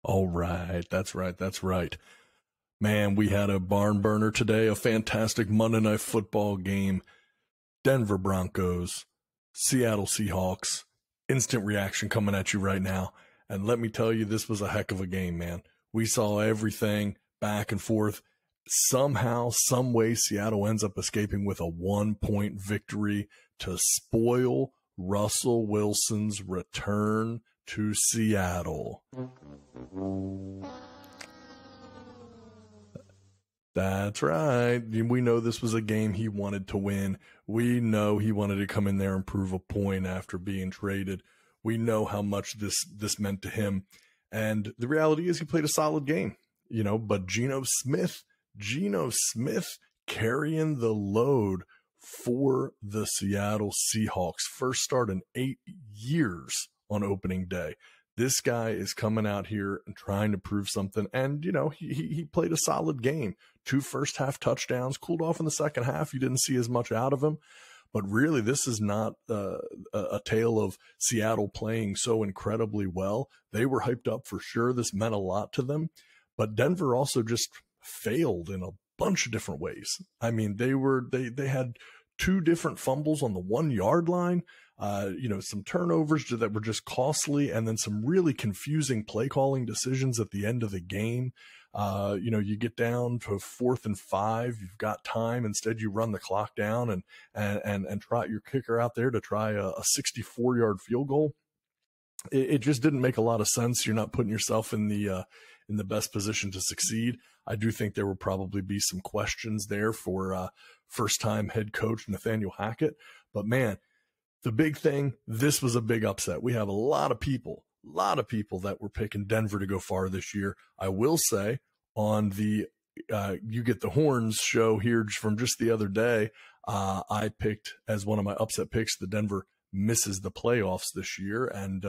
All right, that's right, that's right. Man, we had a barn burner today, a fantastic Monday Night Football game. Denver Broncos, Seattle Seahawks, instant reaction coming at you right now. And let me tell you, this was a heck of a game, man. We saw everything back and forth. Somehow, some way, Seattle ends up escaping with a 1-point victory to spoil Russell Wilson's return to Seattle. That's right. We know this was a game he wanted to win. We know he wanted to come in there and prove a point after being traded. We know how much this meant to him. And the reality is he played a solid game, but Geno Smith carrying the load for the Seattle Seahawks. First start in 8 years on opening day. This guy is coming out here and trying to prove something. And, he played a solid game. 2 first-half touchdowns, cooled off in the second half. You didn't see as much out of him. But really, this is not a tale of Seattle playing so incredibly well. They were hyped up for sure. This meant a lot to them. But Denver also just failed in a bunch of different ways. I mean, they had 2 different fumbles on the 1-yard line. Some turnovers that were just costly, and then some really confusing play calling decisions at the end of the game. You get down to 4th and 5, you've got time. Instead, you run the clock down and trot your kicker out there to try a 64-yard field goal. It just didn't make a lot of sense. You're not putting yourself in the best position to succeed. I do think there will probably be some questions there for first-time head coach Nathaniel Hackett. But man, the big thing, this was a big upset. We have a lot of people that were picking Denver to go far this year. I will say on the You Get the Horns show here from just the other day, I picked as one of my upset picks the Denver misses the playoffs this year, and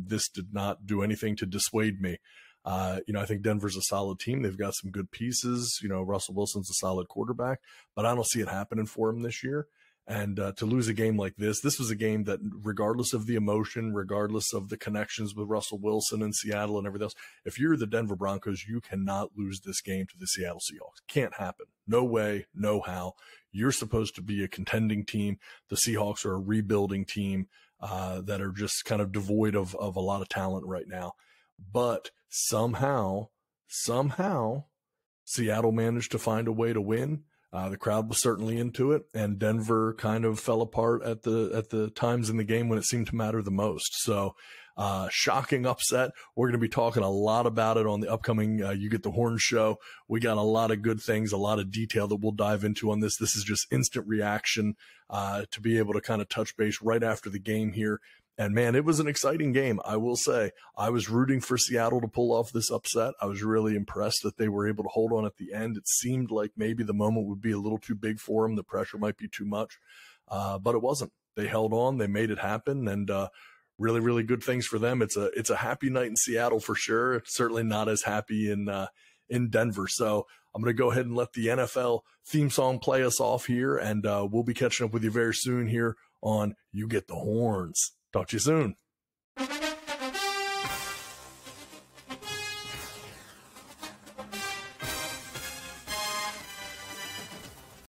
this did not do anything to dissuade me. I think Denver's a solid team. They've got some good pieces. Russell Wilson's a solid quarterback, but I don't see it happening for him this year. And to lose a game like this was a game that, regardless of the emotion, regardless of the connections with Russell Wilson and Seattle and everything else, if you're the Denver Broncos, you cannot lose this game to the Seattle Seahawks. Can't happen. No way, no how. You're supposed to be a contending team. The Seahawks are a rebuilding team that are just kind of devoid of a lot of talent right now. But somehow, Seattle managed to find a way to win. The crowd was certainly into it, and Denver kind of fell apart at the times in the game when it seemed to matter the most. So, shocking upset. We're going to be talking a lot about it on the upcoming You Get the Horn show. We got a lot of good things, a lot of detail that we'll dive into on this. This is just instant reaction to be able to kind of touch base right after the game here. And man, it was an exciting game. I will say I was rooting for Seattle to pull off this upset. I was really impressed that they were able to hold on at the end. It seemed like maybe the moment would be a little too big for them. The pressure might be too much, but it wasn't. They held on. They made it happen, and really, really good things for them. It's a happy night in Seattle for sure. It's certainly not as happy in Denver. So I'm going to go ahead and let the NFL theme song play us off here, and we'll be catching up with you very soon here on You Get the Horns. Talk to you soon.